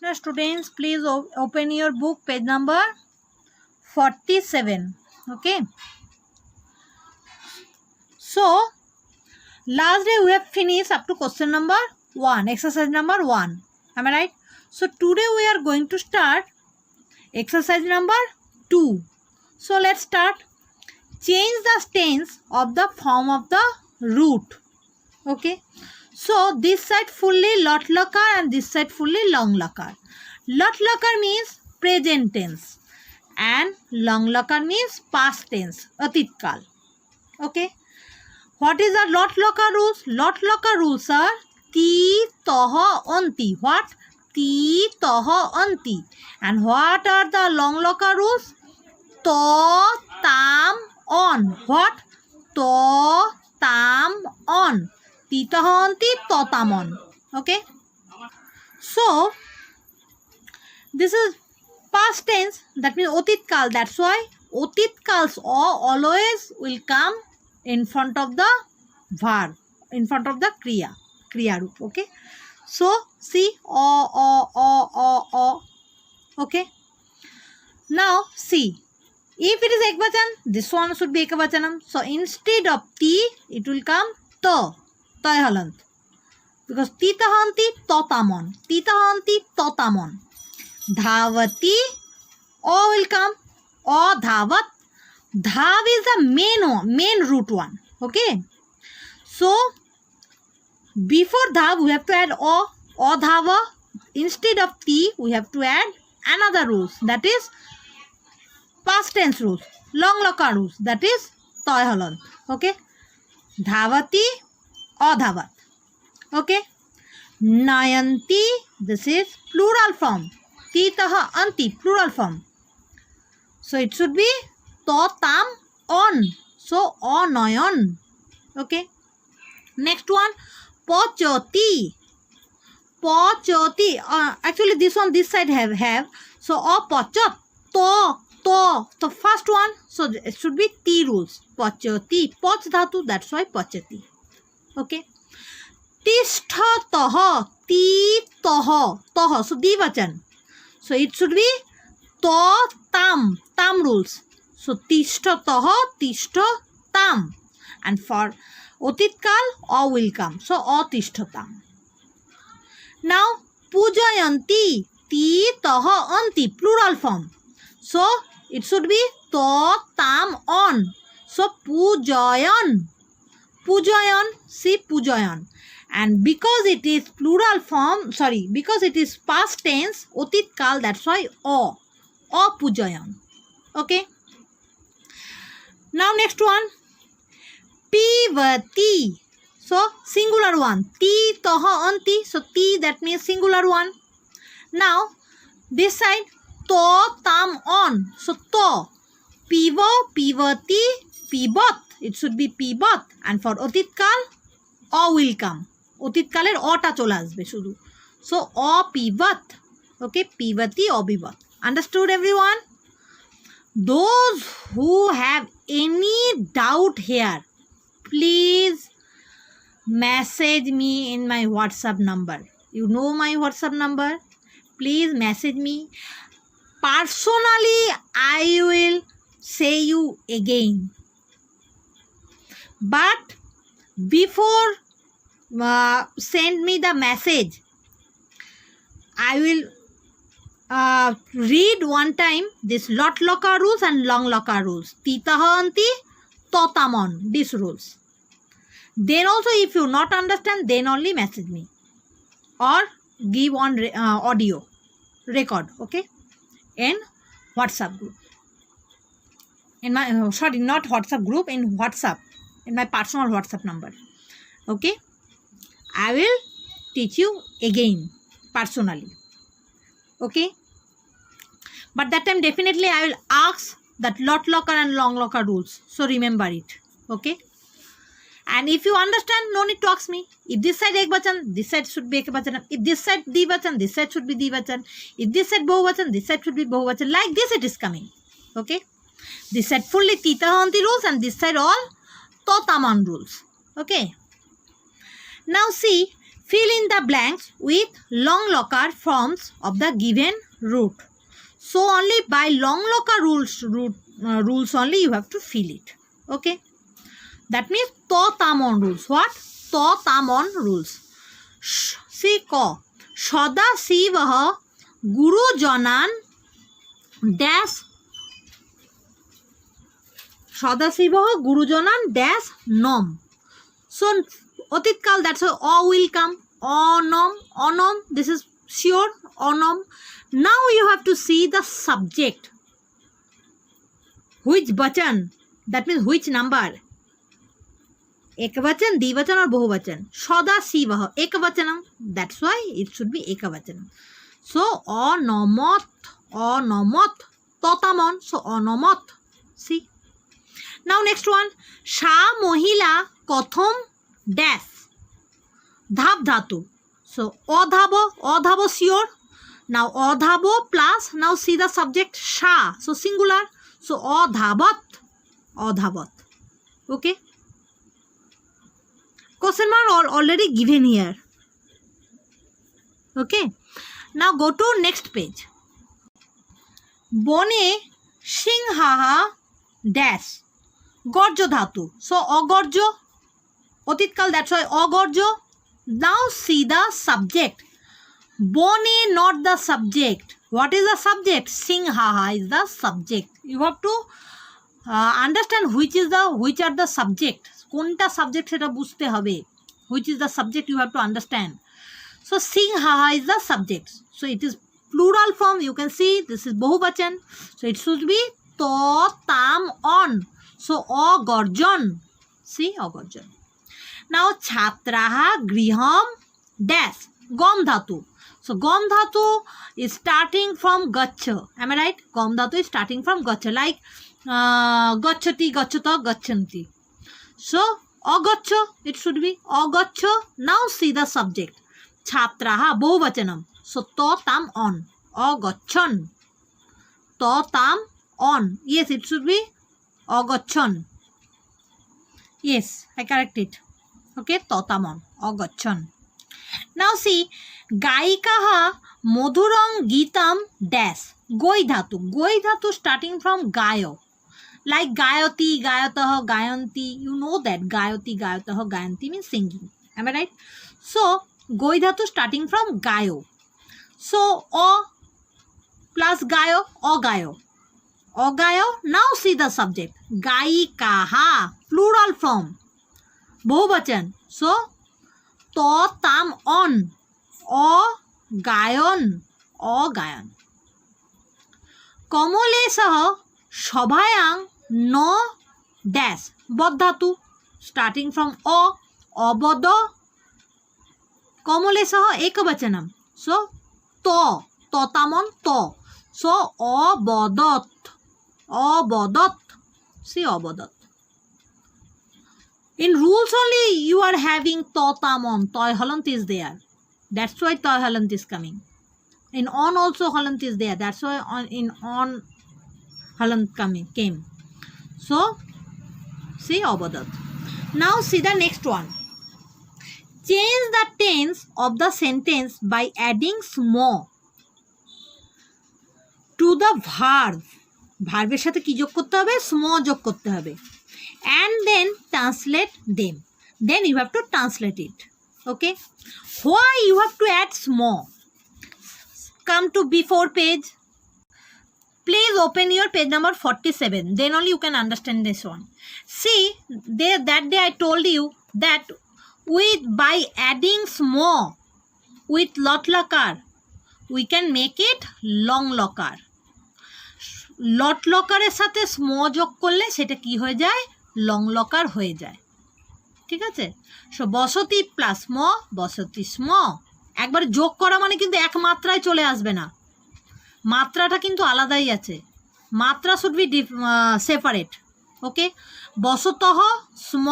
Now students, please open your book, page number 47. Okay. So, last day we have finished up to question number 1, exercise number 1. Am I right? So, today we are going to start exercise number 2. So, let's start. Change the tense of the form of the root. Okay. So, this side fully lot lakar and this side fully long lakar. Lot lakar means present tense and long lakar means past tense, atit kal. Okay. What is the lot lakar rules? Lot lakar rules are ti, toha, onti. What? Ti, toha, onti. And what are the long lakar rules? To, tam, on. What? To, tam, on. Ti, toha, onti, to, tam, on. Okay. So, this is past tense. That means otit kal. That's why otit kals always will come in front of the verb, in front of the kriya root. Okay. So, see, o. Okay. Now, see, if it is ekvachan, this one should be ekvachanam. So, instead of ti, it will come to, halant. Because ti tahanti, totamon. Ti tahanti, totamon. Dhavati, o will come, o dhavat. Dhav is the main root one. Okay. So, before dhav, we have to add o dhava. Instead of ti, we have to add another rules. That is past tense rules. Long lakar rules. That is toy halant. Okay. Dhavati, o dhavat. Okay. Nayanti, this is plural form. Titaha anti, plural form. So, it should be to, tam, on. So, o, nayan. Okay. Next one, pochoti. Pochoti. Actually, this one, this side have. So, o, pochot. To. The first one. So, it should be ti rules. Pochoti. Poch dhatu. That's why pochoti. Okay. Tishtha toha. Ti toha. Toha. So, divachan. So, it should be to, tam. Tam rules. So, tishtha toha, tishtha tam. And for otit kal, o will come. So, o tishtha tam. Now, pujayanti. Ti, toha, anti. Plural form. So, it should be to, tam, on. So, pujayan. Pujayan. See, pujayan. And because it is plural form, because it is past tense, otit kal, that's why o. O pujayan. Okay. Now next one. Pivati. So singular one. Ti, toha, anti. So ti, that means singular one. Now this side to, tam, on. So to. Pivo, pivati, pivot. It should be pivot. And for otit kal, o will come. Otit kaler ota chola asbe shudu. So o pivot. Okay, pivati, o pivot. Understood everyone? Those who have any doubt here, please message me in my WhatsApp number. You know my WhatsApp number? Please message me. Personally, I will say you again. But before send me the message, I will read one time this lot lakar rules and long lakar rules. Titaha anti, totamon. These rules. Then also, if you not understand, then only message me or give on audio record. Okay, in WhatsApp group. In my not WhatsApp group, in WhatsApp, in my personal WhatsApp number. Okay, I will teach you again personally. Okay. But that time definitely I will ask that lot lakar and long lakar rules. So remember it. Okay. And if you understand, no need to ask me. If this side ekvachan, this side should be ekvachan. If this side divachan, this side should be divachan. If this side bahuvachan, this side should be bahuvachan. Like this it is coming. Okay. This side fully titahanti rules and this side all totaman rules. Okay. Now see, fill in the blanks with long locker forms of the given root. So only by long locker rules only you have to fill it. Okay, that means to tamon rules. What? To tamon rules. See ko sada sivah guru janan dash sada sivah guru janan dash nom. So অতীত কাল, that's why o will come. Onom, this is sure, onom. Now you have to see the subject. Which bachan, that means which number. Ekavachan, divachan or bahuvachan. Sada sivah ekavachanam, that's why it should be ekavachanam. So onomot, totamon, so onomot. See. Now next one. Sha mohila kothom dash dhab dhatu. So odhabo sure. Now odhabo plus, now see the subject sha, so singular, so odhabat. Okay, question mark already given here. Okay, now go to next page. Bone singhaha dash gorjo dhatu, so ogorjo অতীত কাল, that's why অগর্জ. Now see the subject. Bone, not the subject. What is the subject? Singhaha is the subject. You have to understand which are the subject. কোনটা subject সেটা বুঝতে হবে. Which is the subject you have to understand. So singhaha is the subject. So it is plural form. You can see this is bahubachan. So it should be to tam on. So ogorjon. See, ogorjon. Now chhatraha griham dash gom dhatu. So gom dhatu is starting from gacha. Am I right? Gom dhatu is starting from gacha, like gachati, gachata, gachanti. So agacha, it should be agacha. Now see the subject. Chhatraha bahuvachanam. So to tam on. Agachan. To tam on. Yes, it should be agachan. Yes, I correct it. Okay, totamon, ogachan. Now see, gaikaha modhurang gitam dash goi dhatu. Goi dhatu starting from gayo, like gayati, gayataha, gayanti. You know that gayati, gayataha, gayanti means singing. Am I right? So goi dhatu starting from gayo. So o plus gayo, ogayo. Ogayo. Now see the subject. Gaikaha, plural form. বহুবচন, so to tam on, গায়ন. কমলে সহ সভায়াং ন dash বদ্ধাতু, starting from অবদ. কমলে সহ একবচনম, so ততামন তো, so অবদত. See, অবদত. In rules only you are having totamon, toy halant is there. That's why toy halant is coming. In on also halant is there. That's why on halant came. So see obadat. Now see the next one. Change the tense of the sentence by adding smo to the verb. ভার্বের সাথে কি যোগ করতে হবে? smo যোগ করতে হবে. And then translate them. Then you have to translate it. Okay, why you have to add smo? Come to before page. Please open your page number 47. Then only you can understand this one. See, that day I told you that by adding smo with lot lakar, we can make it long lakar. লট লকারের সাথে স্ম যোগ করলে সেটা কি হয়ে যায়? Long locker হয়ে যায়. ঠিক আছে, সো বসতি প্লাস স্ম, বসতি স্ম. একবার যোগ করা মানে কিন্তু এক মাত্রায় চলে আসবে না, মাত্রাটা কিন্তু আলাদাই আছে. মাত্রা শুড বি সেপারেট. ওকে, বসতঃ স্ম,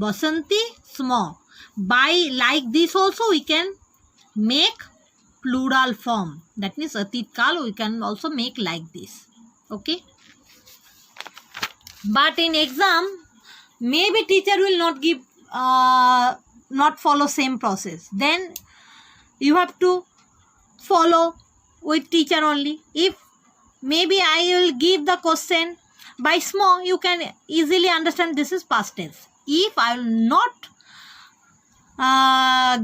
বসন্তি স্ম. By like this also we can make plural form. That means অতীত কাল we can also make like this. Okay, but in exam maybe teacher will not give not follow same process, then you have to follow with teacher only. If maybe I will give the question by small, you can easily understand this is past tense. If I will not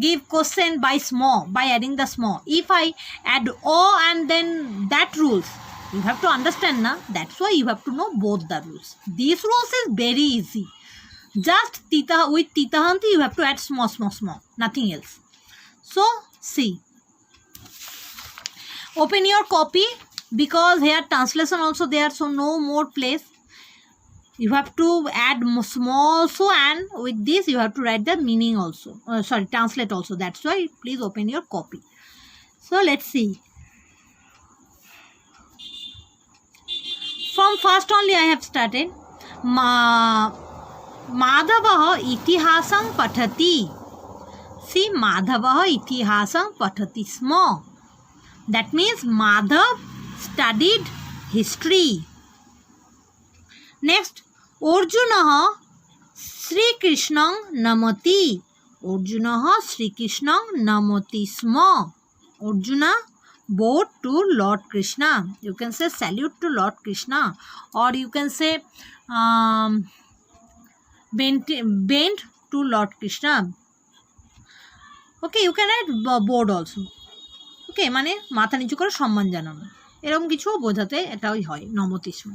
give question by small, by adding the small, if I add o and then that rules, you have to understand na. That's why you have to know both the rules. These rules is very easy. Just with titahanti you have to add small, nothing else. So see, open your copy, because here translation also there, so no more place. You have to add small also, and with this you have to write the meaning also. Translate also. That's why please open your copy. So let's see. From first only I have started. Madhavah itihasam pathati. See, Madhavah itihasam pathati sma. That means Madhav studied history. Next, Arjunah Sri Krishnang namati. Arjunah Sri Krishnang namati sma. Arjuna bowed to Lord Krishna. You can say salute to Lord Krishna, or you can say bent to Lord Krishna. Okay, you can add bowed also. Okay, মানে মাথা নিচু করে সম্মান জানানো, এরকম কিছু বোঝাতে এটাই হয় নমতিস্ম।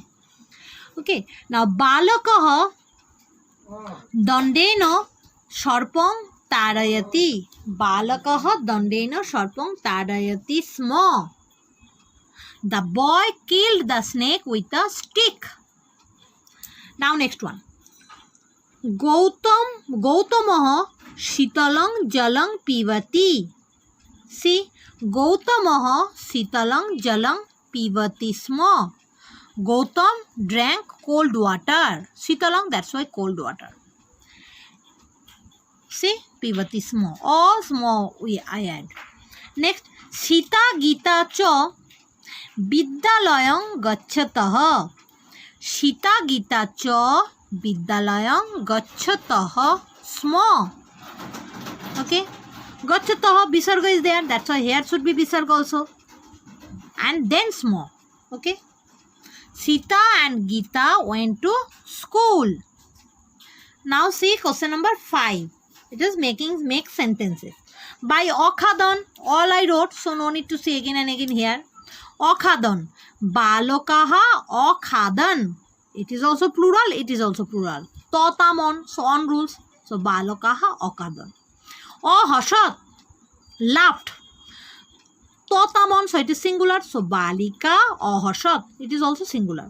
ওকে, নাও বালকঃ দণ্ডেন সর্পং তাড়য়তি। বালকঃ দণ্ডেন সর্পং তাড়য়তি স্ম। The boy killed the snake with a stick. Now next one. Gautamah shitalang jalang pivati. See, Gautamah shitalang jalang pivati sma. Gautam drank cold water. Shitalang, that's why cold water. See, pivati sma. All small I add. Next, Sita Gita cha Vidyalayam gachatah. Sita Gita cha Vidyalayam gachatah sma. Okay, gachatah visarga is there, that's why here should be visarga also, and then sma. Okay, Sita and Gita went to school. Now see question number 5. It is make sentences. By Okhadan, all I wrote, so no need to say again and again here. Okhadan, Balokaha Okhadan. It is also plural, it is also plural. Totamon, so on rules. So Balokaha Okhadan. Ahasat, laughed. Totamon, so it is singular. So Balika ahasat, it is also singular.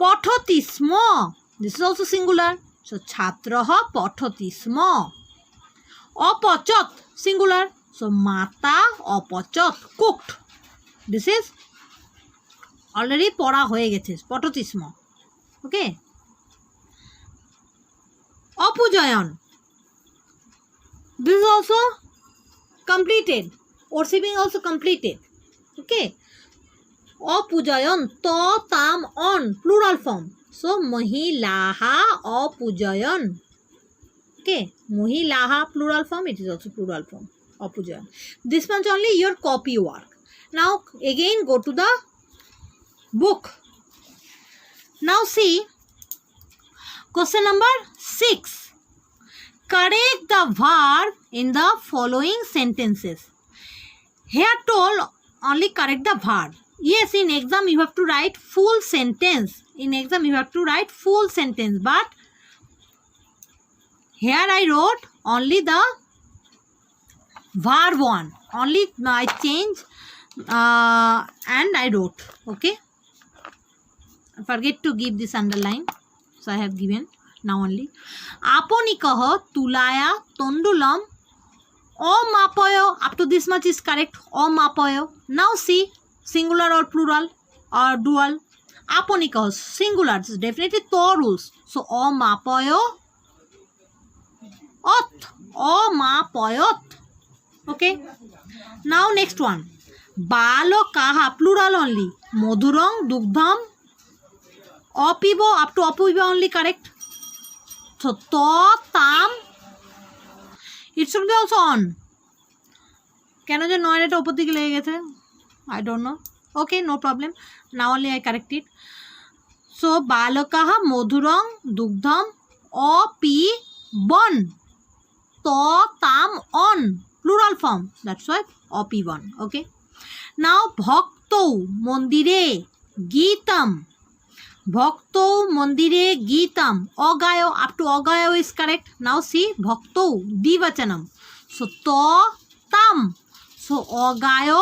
Pathati sma, this is also singular. So Chhatraha pathati sma. Apachat, singular. So Mata apachat, cooked. This is already পড়া হয়ে গেছে, pathati sma. Okay. Apujayan, this is also completed. Worshipping also completed. Okay. Apujayan, to tam on, plural form. So Mahilaha apujayan. Okay, Mahilaha plural form, it is also plural form. Apujayan. This much only your copy work. Now again go to the book. Now see question number 6. Correct the verb in the following sentences. Here told only correct the verb. Yes, in exam you have to write full sentence. In exam you have to write full sentence, but here I wrote only the verb one. Only I change and I wrote. Okay. I forget to give this underline, so I have given now only. Aponikah tulaya tondulam amapayo. Up to this much is correct. Amapayo. Now see, singular or plural or dual. Aponikah, singular, is definitely to rules. So amapayo ot. Amapayot. Okay. Now next one. Balokaha, plural only. Modurang dugdham apibo, up to apibo only correct. So to tam, It should be also on. কেন যে নয়টা উপর দিকে লেগে গেছে, I don't know. Okay, no problem. Now only I correct it. So बालकः मधुरं दुग्धं অপিবন ত তাম on plural form, that's why অপিবন. Okay, now ভক্তৌ মন্দিরে গীতম, ভক্তৌ মন্দিরে গীতম অগায়, up to অগায় is correct. Now see ভক্তৌ দ্বিবচনম, so ত তাম, so অগায়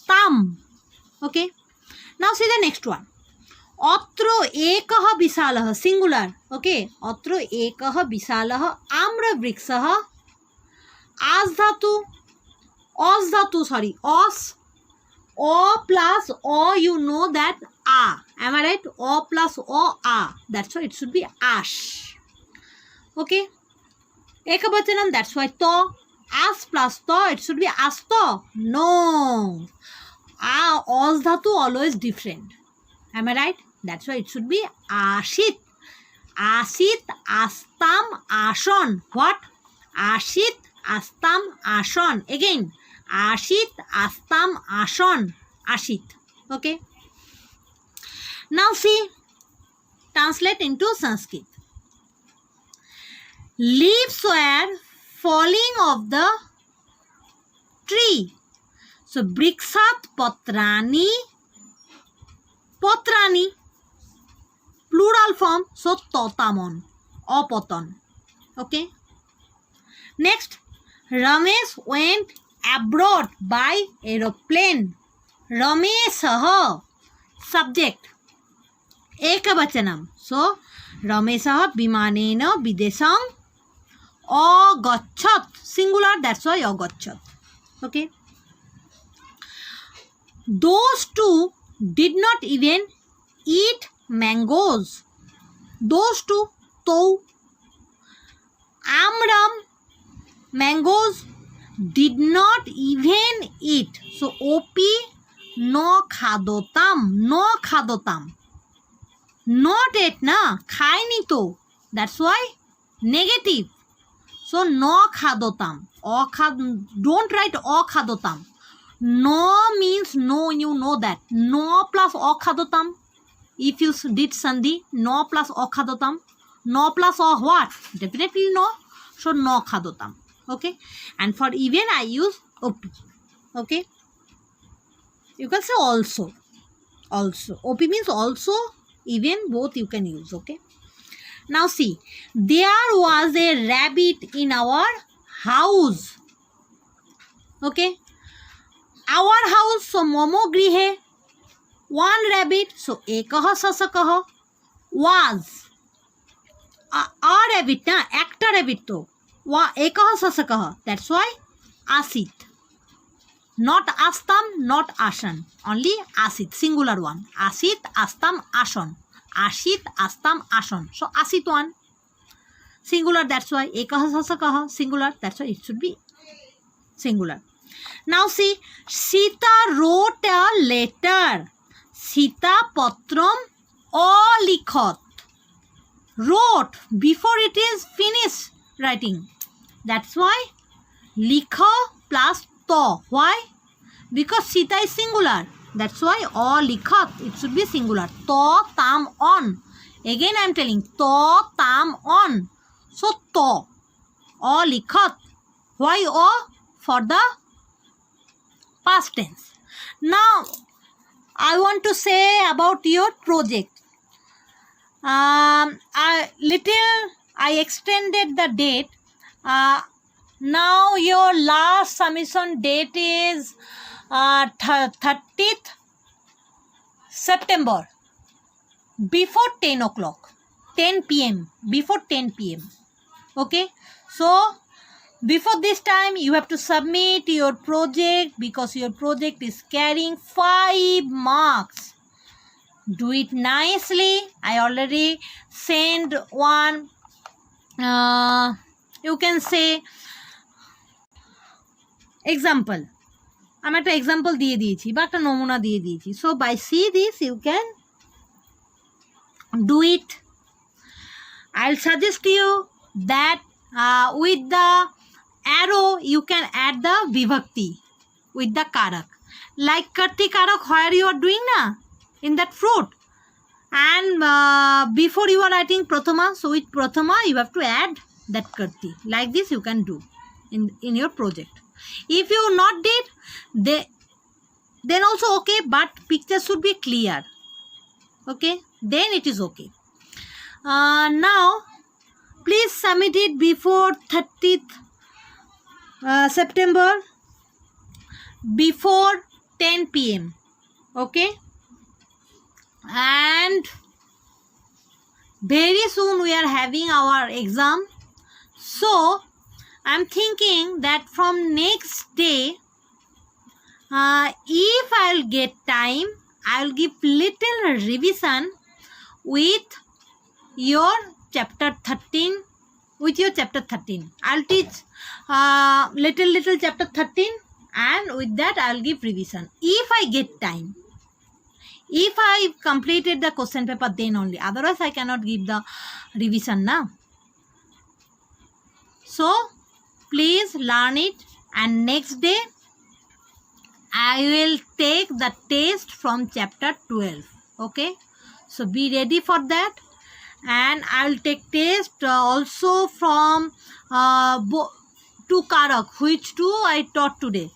তাম. Okay, now see the next one. अत्र एकः विशालः सिंगुलर. ओके, अत्र एकः विशालः आम्रवृक्षः आस धातु ऑस धातु सॉरी ऑस ओ प्लस ओ, you know that a, am I right? O plus o a, that's why it should be ash. Okay, ekavachanam, that's why to. As plus to, it should be asto. No, os dhatu always different. Am I right? That's why it should be ashit. Asit, astam, ashon. What? Ashit, astam, ashon. Again, ashit, astam, ashon. Ashit. Okay. Now see, translate into Sanskrit. Leaves were falling off the tree. So, briksat patrani, পত্রানি plural form, so totamon, অপতন. Okay, next, Ramesh went abroad by aeroplane. Rameshah subject ekavachanam, so Rameshah bimanena bidesham agachat singular, that's why agachat. Okay, those two did not even eat mangoes. Those two, to amram, mangoes, did not even eat. So op no khadotam, no khadotam, not ate na, khaini to, that's why negative. So no khadotam, don't write o khadotam. No means no, you know that. No plus okhadotam. If you did sandhi, no plus okhadotam. No plus or what? Definitely no. So no khadotam. Okay. And for even I use op. Okay. You can say also. Also. Op means also, even, both you can use. Okay. Now see. There was a rabbit in our house. Okay. Our house, so momo grihe, one rabbit, so ekah sasakah, was a rabbit na, ekta rabbit to, ekah sasakah, that's why asit, not astam, not ashan, only asit, singular one. Asit, astam, ashon, ashit, astam, ashon, so asit one, singular, that's why ekah sasakah, singular, that's why it should be singular. Now see, Sita wrote a letter. Sita patram alikhat. Wrote before it is finished writing. That's why likha plus to. Why? Because Sita is singular. That's why alikhat, it should be singular. To tam on. Again I am telling, to tam on. So to alikhat. Why o? For the past tense. Now I want to say about your project. I extended the date. Now your last submission date is 30th September before 10 o'clock, 10 p.m. before 10 p.m. Okay, so before this time you have to submit your project, because your project is carrying 5 marks. Do it nicely. I already sent one, you can say example. আমি একটা example দিয়ে দিয়েছি বা একটা নমুনা দিয়ে দিয়েছি. So by see this you can do it. I'll suggest you that with the arrow you can add the vibhakti with the karak. Like karti karak where you are doing na in that fruit. And before you are writing prathama, so with prathama you have to add that karti. Like this you can do in your project. If you not did, then also okay, but picture should be clear. Okay, then it is okay. Now, please submit it before 30th September, before 10 p.m. Okay, and very soon we are having our exam. So, I'm thinking that from next day, if I'll get time, I'll give little revision with your chapter 13. With your chapter 13, I'll teach little chapter 13, and with that I'll give revision. If I get time, if I completed the question paper, then only. Otherwise, I cannot give the revision now. So, please learn it, and next day I will take the test from chapter 12. Okay, so be ready for that, and I will take test also from two karak, which two I taught today.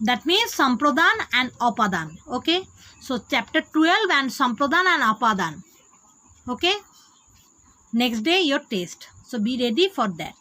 That means Sampradhan and Apadan. Okay, so chapter 12 and Sampradhan and Apadan. Okay, next day your test. So be ready for that.